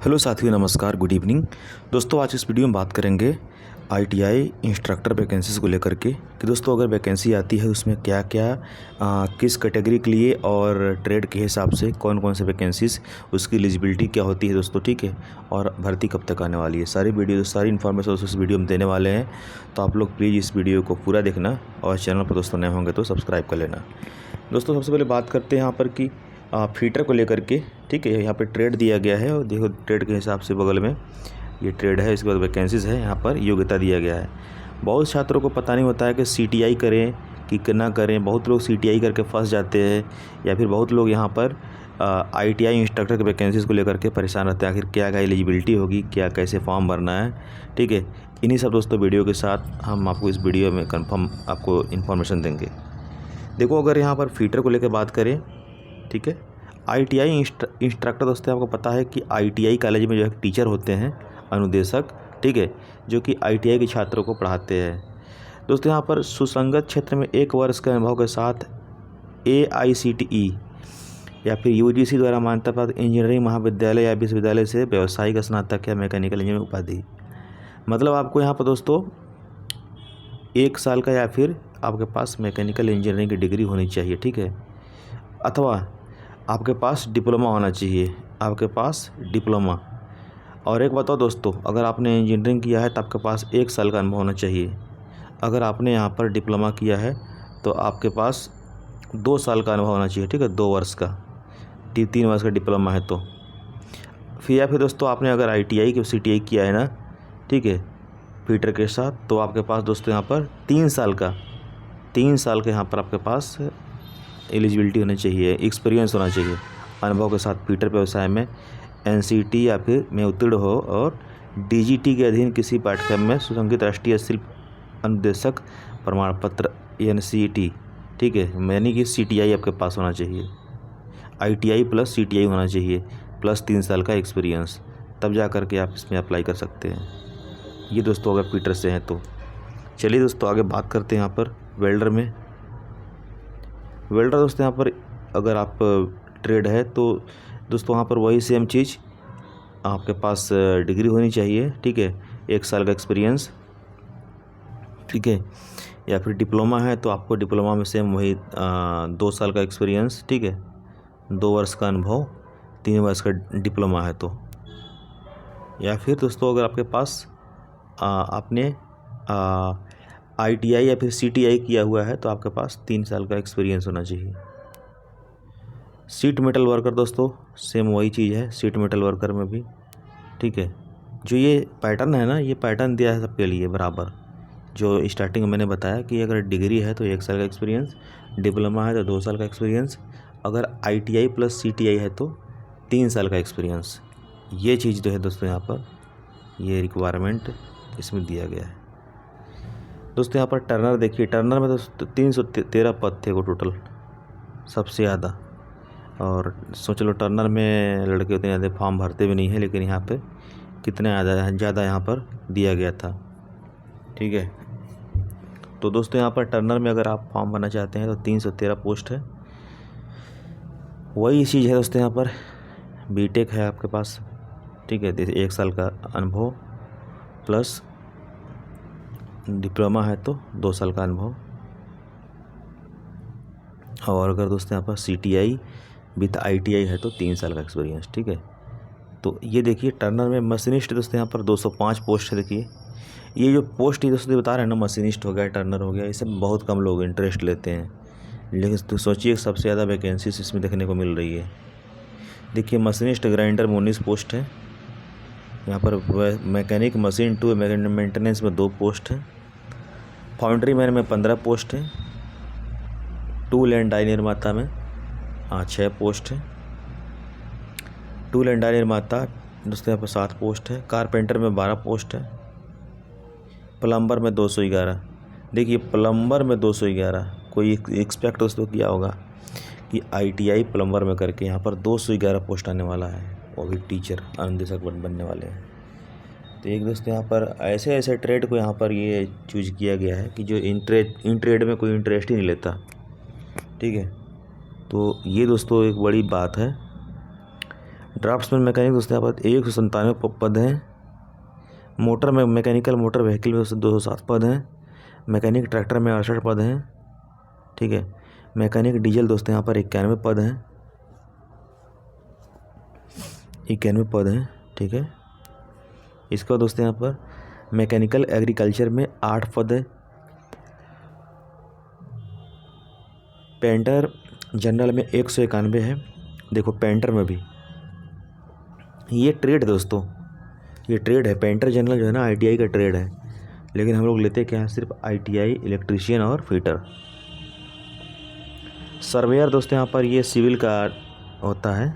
Hello साथियों, नमस्कार, good evening. दोस्तों, आज इस वीडियो में बात करेंगे आईटीआई इंस्ट्रक्टर वैकेंसीज़ को लेकर के कि दोस्तों अगर वैकेंसी आती है उसमें क्या क्या किस कैटेगरी के लिए और ट्रेड के हिसाब से कौन कौन से वैकेंसीज़, उसकी एलिजिबिलिटी क्या होती है दोस्तों, ठीक है, और भर्ती कब तक आने वाली है। सारी इन्फॉर्मेशन उस वीडियो में देने वाले हैं, तो आप लोग प्लीज़ इस वीडियो को पूरा देखना और चैनल पर दोस्तों नए होंगे तो सब्सक्राइब कर लेना। दोस्तों, सबसे पहले बात करते हैं यहाँ पर कि फीटर को लेकर के, ठीक है। यहाँ पे ट्रेड दिया गया है और देखो ट्रेड के हिसाब से बगल में ये ट्रेड है, इसके बाद वैकेंसीज़ है, यहाँ पर योग्यता दिया गया है। बहुत छात्रों को पता नहीं होता है कि सीटीआई करें कि ना करें। बहुत लोग सीटीआई करके फंस जाते हैं, या फिर बहुत लोग यहाँ पर आईटीआई इंस्ट्रक्टर के वैकेंसीज़ को लेकर के परेशान रहते हैं, आखिर क्या क्या एलिजिबिलिटी होगी, क्या कैसे फॉर्म भरना है, ठीक है। इन्हीं सब दोस्तों वीडियो के साथ हम आपको इस वीडियो में कन्फर्म आपको इन्फॉर्मेशन देंगे। देखो, अगर यहाँ पर फीटर को लेकर बात करें, ठीक है, आईटीआई इंस्ट्रक्टर दोस्तों, आपको पता है कि आईटीआई कॉलेज में जो है टीचर होते हैं, अनुदेशक, ठीक है, जो कि आईटीआई के छात्रों को पढ़ाते हैं। दोस्तों, यहाँ पर सुसंगत क्षेत्र में 1 वर्ष के अनुभव के साथ AICTE या फिर यूजीसी द्वारा मान्यता प्राप्त इंजीनियरिंग महाविद्यालय या विश्वविद्यालय से व्यावसायिक स्नातक या मैकेनिकल इंजीनियरिंग उपाधि। मतलब आपको यहाँ पर दोस्तों 1 साल का या फिर आपके पास मैकेनिकल इंजीनियरिंग की डिग्री होनी चाहिए, ठीक है, अथवा आपके पास डिप्लोमा होना चाहिए, आपके पास डिप्लोमा। और एक बताओ दोस्तों, अगर आपने इंजीनियरिंग किया है तो आपके पास 1 साल का अनुभव होना चाहिए। अगर आपने यहाँ पर डिप्लोमा किया है तो आपके पास 2 साल का अनुभव होना चाहिए, ठीक है, 2 वर्ष का, 3 वर्ष का डिप्लोमा है तो। फिर या फिर दोस्तों आपने अगर आईटीआई की सीटीआई किया है ना, ठीक है, फीटर के साथ, तो आपके पास दोस्तों यहाँ पर 3 साल का यहाँ पर आपके पास एलिजिबिलिटी होनी चाहिए, एक्सपीरियंस होना चाहिए, अनुभव के साथ फीटर व्यवसाय में एनसीटी या फिर में उत्तीर्ण हो और डीजीटी के अधीन किसी पाठ्यक्रम में सुसंगत राष्ट्रीय शिल्प अनुदेशक प्रमाण पत्र एनसीटी, ठीक है, यानी कि सीटीआई आपके पास होना चाहिए, आईटीआई प्लस सीटीआई होना चाहिए, प्लस 3 साल का एक्सपीरियंस, तब जा कर के आप इसमें अप्लाई कर सकते हैं। ये दोस्तों अगर फीटर से हैं तो। चलिए दोस्तों आगे बात करते हैं यहाँ पर वेल्डर में। वेल्डर दोस्तों यहाँ पर अगर आप ट्रेड है तो दोस्तों वहाँ पर वही सेम चीज़, आपके पास डिग्री होनी चाहिए, ठीक है, 1 साल का एक्सपीरियंस, ठीक है, या फिर डिप्लोमा है तो आपको डिप्लोमा में सेम वही 2 साल का एक्सपीरियंस, ठीक है, 2 वर्ष का अनुभव, 3 वर्ष का डिप्लोमा है तो। या फिर दोस्तों अगर आपके पास आपने आईटीआई या फिर सीटीआई किया हुआ है तो आपके पास 3 साल का एक्सपीरियंस होना चाहिए। सीट मेटल वर्कर दोस्तों सेम वही चीज़ है, सीट मेटल वर्कर में भी, ठीक है। जो ये पैटर्न है ना, ये पैटर्न दिया है सबके लिए बराबर। जो स्टार्टिंग में मैंने बताया कि अगर डिग्री है तो 1 साल का एक्सपीरियंस, डिप्लोमा है तो 2 साल का एक्सपीरियंस, अगर आईटीआई प्लस सीटीआई है तो 3 साल का एक्सपीरियंस। ये चीज़ जो है दोस्तों यहाँ पर ये रिक्वायरमेंट इसमें दिया गया है। दोस्तों यहाँ पर टर्नर देखिए, टर्नर में तो 313 पद थे वो टोटल, सबसे ज़्यादा। और सोच लो टर्नर में लड़के उतने ज़्यादा फॉर्म भरते भी नहीं है, लेकिन यहाँ पे कितने ज़्यादा यहाँ पर दिया गया था, ठीक है। तो दोस्तों यहाँ पर टर्नर में अगर आप फॉर्म भरना चाहते हैं तो 313 पोस्ट है। वही चीज़ है दोस्तों, यहाँ पर बीटेक है आपके पास, ठीक है, 1 साल का अनुभव प्लस डिप्लोमा है तो 2 साल का अनुभव। और अगर दोस्तों यहाँ पर सीटीआई विथ आईटीआई है तो 3 साल का एक्सपीरियंस, ठीक है। तो ये देखिए टर्नर में मशीनिस्ट दोस्तों यहाँ पर 205 पोस्ट है। देखिए ये जो पोस्ट ये दोस्तों बता रहे हैं ना, मशीनिस्ट हो गया, टर्नर हो गया, इसे बहुत कम लोग इंटरेस्ट लेते हैं, लेकिन तो सोचिए सबसे ज़्यादा वैकेंसीज इसमें देखने को मिल रही है। देखिए मशीनिस्ट ग्राइंडर में 19 पोस्ट है, यहाँ पर मैकेनिक मशीन टू मेंटेनेंस में 2 पोस्ट है, फाउंड्री मैन में 15 पोस्ट है, टूल एंड डाई निर्माता में 6 पोस्ट है, टूल एंड डाई निर्माता दोस्तों यहाँ पर 7 पोस्ट है, कारपेंटर में 12 पोस्ट है, प्लम्बर में 211। देखिए प्लम्बर में 211, कोई एक्सपेक्ट दोस्तों किया होगा कि आईटीआई प्लम्बर में करके यहाँ पर 211 पोस्ट आने वाला है, वो भी टीचर अनुदेशक बनने वाले हैं। तो एक दोस्तों यहाँ पर ऐसे ऐसे ट्रेड को यहाँ पर ये चूज किया गया है कि जो इन ट्रेड में कोई इंटरेस्ट ही नहीं लेता, ठीक है। तो ये दोस्तों एक बड़ी बात है। ड्राफ्ट्समैन मैकेनिक दोस्तों यहाँ पर 197 पद हैं। मोटर में मैकेनिकल मोटर व्हीकल में 207 पद हैं। मैकेनिक ट्रैक्टर में 68 पद हैं। ठीक है। मैकेनिक डीजल दोस्तों यहाँ पर 91 पद हैं। 91 पद हैं। ठीक है। इसका दोस्तों यहाँ पर मैकेनिकल एग्रीकल्चर में 8 पद है। पेंटर जनरल में 191 है। देखो पेंटर में भी ये ट्रेड है दोस्तों, ये ट्रेड है। पेंटर जनरल जो है ना आईटीआई का ट्रेड है, लेकिन हम लोग लेते क्या है सिर्फ आईटीआई इलेक्ट्रीशियन और फिटर। सर्वेयर दोस्तों यहाँ पर ये सिविल का होता है,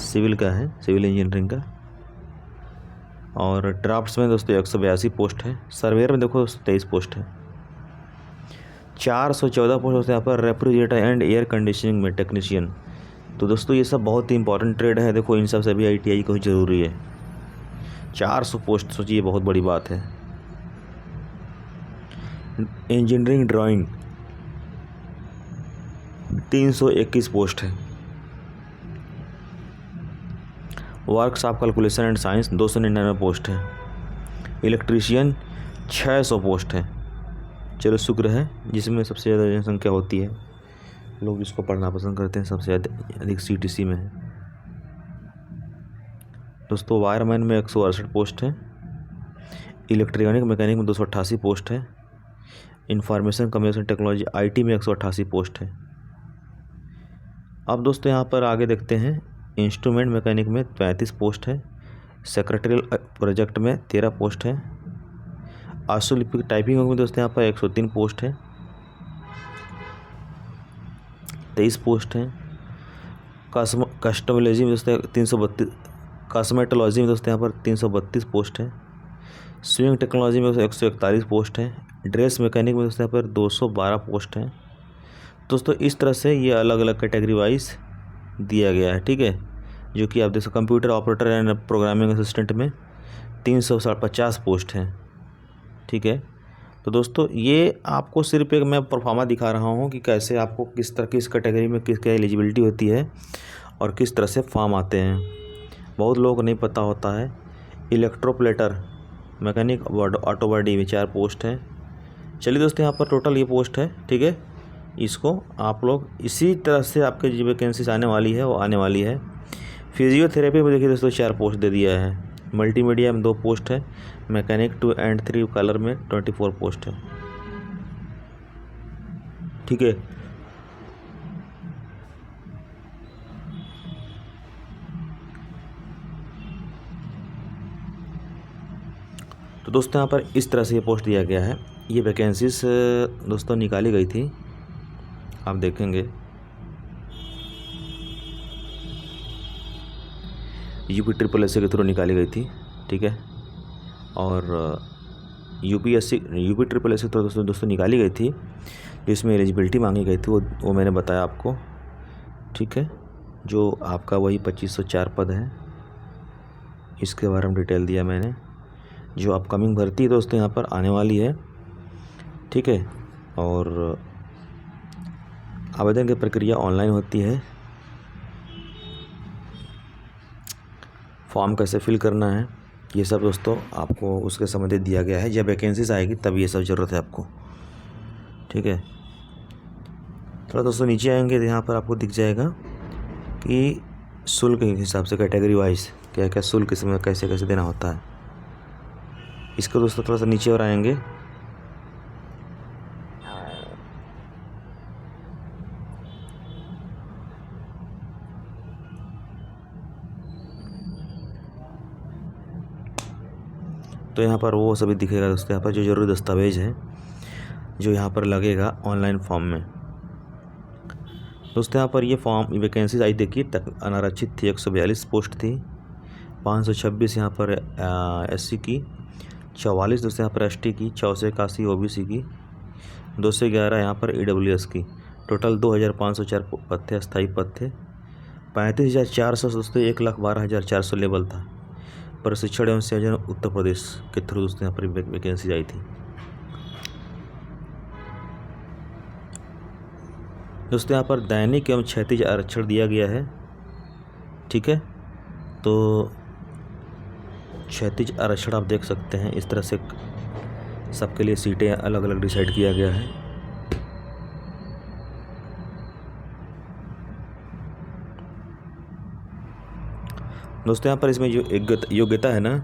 सिविल का है, सिविल इंजीनियरिंग का। और ड्राफ्ट्स में दोस्तों 182 पोस्ट है। सर्वेयर में देखो 23 पोस्ट है। 414 पोस्ट दोस्तों यहाँ पर रेफ्रिजरेटर एंड एयर कंडीशनिंग में टेक्नीशियन। तो दोस्तों ये सब बहुत ही इंपॉर्टेंट ट्रेड है। देखो इन सब से भी आईटीआई को ज़रूरी है। 400 पोस्ट सोचिए, बहुत बड़ी बात है। इंजीनियरिंग ड्राइंग 321 पोस्ट है। Workshop calculation and science 299 post है। इलेक्ट्रीशियन 600 पोस्ट है। चलो शुक्र है, जिसमें सबसे ज़्यादा जनसंख्या होती है, लोग इसको पढ़ना पसंद करते हैं, सबसे अधिक सीटीसी में है। दोस्तों वायरमैन में 168 पोस्ट है। इलेक्ट्रॉनिक मैकेनिक में 288 पोस्ट है। इंफॉर्मेशन कम्युनिकेशन टेक्नोलॉजी आईटी में 188 पोस्ट है। अब दोस्तों यहाँ पर आगे देखते हैं। इंस्ट्रूमेंट मैकेनिक में 35 पोस्ट है। सेक्रेटरियल प्रोजेक्ट में 13 पोस्ट है। आशुलिपिक टाइपिंग में दोस्तों यहाँ पर 103 पोस्ट है। 23 पोस्ट है। कस्टमोलॉजी में दोस्तों 332, कॉस्मेटोलॉजी में दोस्तों यहाँ पर 332 पोस्ट है। स्विंग टेक्नोलॉजी में 141 पोस्ट है। ड्रेस मैकेनिक में दोस्तों यहाँ पर 212 पोस्ट है। दोस्तों इस तरह से ये अलग अलग कैटेगरी वाइज दिया गया है। ठीक है, जो कि आप देखो computer operator and programming assistant में 350 पोस्ट हैं। ठीक है, तो दोस्तों ये आपको सिर्फ एक मैं परफॉर्मा दिखा रहा हूँ कि कैसे आपको किस तरह की इस कैटेगरी में किस क्या एलिजिबिलिटी होती है और किस तरह से फॉर्म आते हैं। बहुत लोगों को नहीं पता होता है। इलेक्ट्रोप्लेटर मैकेनिक ऑटो बॉडी में 4 पोस्ट है। चलिए दोस्तों यहाँ पर टोटल ये पोस्ट है। ठीक है, इसको आप लोग इसी तरह से आपके जो वैकेंसीज आने वाली है वो आने वाली है। फिजियोथेरेपी में देखिए दोस्तों 4 पोस्ट दे दिया है। मल्टीमीडिया में 2 पोस्ट है। मैकेनिक 2 एंड 3 कलर में 24 पोस्ट है। ठीक है, तो दोस्तों यहाँ पर इस तरह से ये पोस्ट दिया गया है। ये वैकेंसीज दोस्तों निकाली गई थी, आप देखेंगे यूपी ट्रिपल एस के थ्रू निकाली गई थी। ठीक है, और यूपी ट्रिपल एस के थ्रू दोस्तों निकाली गई थी, जिसमें एलिजिबिलिटी मांगी गई थी वो मैंने बताया आपको। ठीक है, जो आपका वही 2504 पद है, इसके बारे में डिटेल दिया मैंने। जो अपकमिंग भर्ती दोस्तों यहाँ पर आने वाली है। ठीक है, और आवेदन की प्रक्रिया ऑनलाइन होती है। फॉर्म कैसे फिल करना है ये सब दोस्तों आपको उसके संबंधित दिया गया है। जब वैकेंसीज आएगी तब ये सब ज़रूरत है आपको। ठीक है, थोड़ा दोस्तों नीचे आएंगे तो यहाँ पर आपको दिख जाएगा कि शुल्क के हिसाब से कैटेगरी वाइज क्या क्या शुल्क इसमें कैसे कैसे देना होता है। इसको दोस्तों थोड़ा सा नीचे और आएंगे तो यहाँ पर वो सभी दिखेगा दोस्तों। यहाँ पर जो जरूरी दस्तावेज है जो यहाँ पर लगेगा ऑनलाइन फॉर्म में। दोस्तों यहाँ पर ये फॉर्म वैकेंसीज आई देखिए, अनारक्षित थी 142 पोस्ट थी। 526 यहाँ पर एससी की, 44 दोस्तों यहाँ पर एसटी की, 481 ओबीसी की, 211 यहाँ पर ईडब्ल्यूएस की। टोटल 2504 पद थे, अस्थायी पद थे। 35,400 दोस्तों 1,12,400 लेवल था। प्रशिक्षण एवं संयोजन उत्तर प्रदेश के थ्रू दोस्तों यहाँ पर वैकेंसी आई थी। दोस्तों यहाँ पर दैनिक एवं क्षैतिज आरक्षण दिया गया है। ठीक है, दोस्तों क्षैतिज आरक्षण आप देख सकते हैं, इस तरह से सबके लिए सीटें अलग अलग डिसाइड किया गया है। दोस्तों यहाँ पर इसमें जो योग्यता है ना,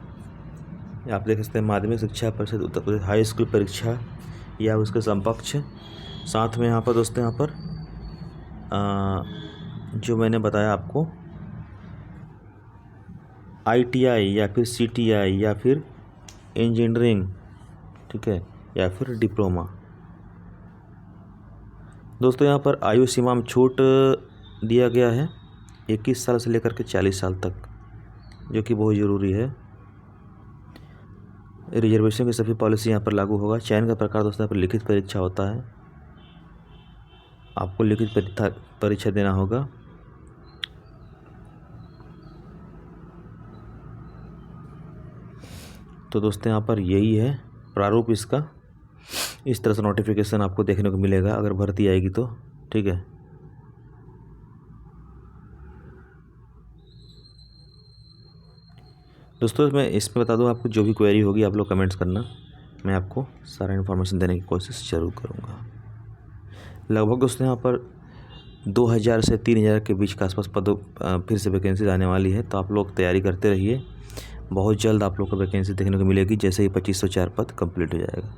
आप देख सकते हैं माध्यमिक शिक्षा परिषद उत्तर प्रदेश हाई स्कूल परीक्षा या उसके समकक्ष। साथ में यहाँ पर दोस्तों यहाँ पर जो मैंने बताया आपको ITI या फिर CTI या फिर इंजीनियरिंग, ठीक है, या फिर डिप्लोमा। दोस्तों यहाँ पर आयु सीमा में छूट दिया गया है 21 साल से लेकर के 40 साल तक, जो कि बहुत ज़रूरी है। रिजर्वेशन की सभी पॉलिसी यहाँ पर लागू होगा। चयन का प्रकार दोस्तों यहाँ पर लिखित परीक्षा होता है, आपको लिखित परीक्षा देना होगा। तो दोस्तों यहाँ पर यही है प्रारूप इसका। इस तरह से नोटिफिकेशन आपको देखने को मिलेगा अगर भर्ती आएगी तो, ठीक है। दोस्तों मैं इसमें बता दूं, आपको जो भी क्वेरी होगी आप लोग कमेंट्स करना, मैं आपको सारा इन्फॉर्मेशन देने की कोशिश ज़रूर करूँगा। लगभग दोस्तों यहाँ पर 2000 से 3000 के बीच के आसपास पद फिर से वैकेंसी आने वाली है, तो आप लोग तैयारी करते रहिए। बहुत जल्द आप लोग को वैकेंसी देखने को मिलेगी जैसे ही 2504 पद कंप्लीट हो जाएगा।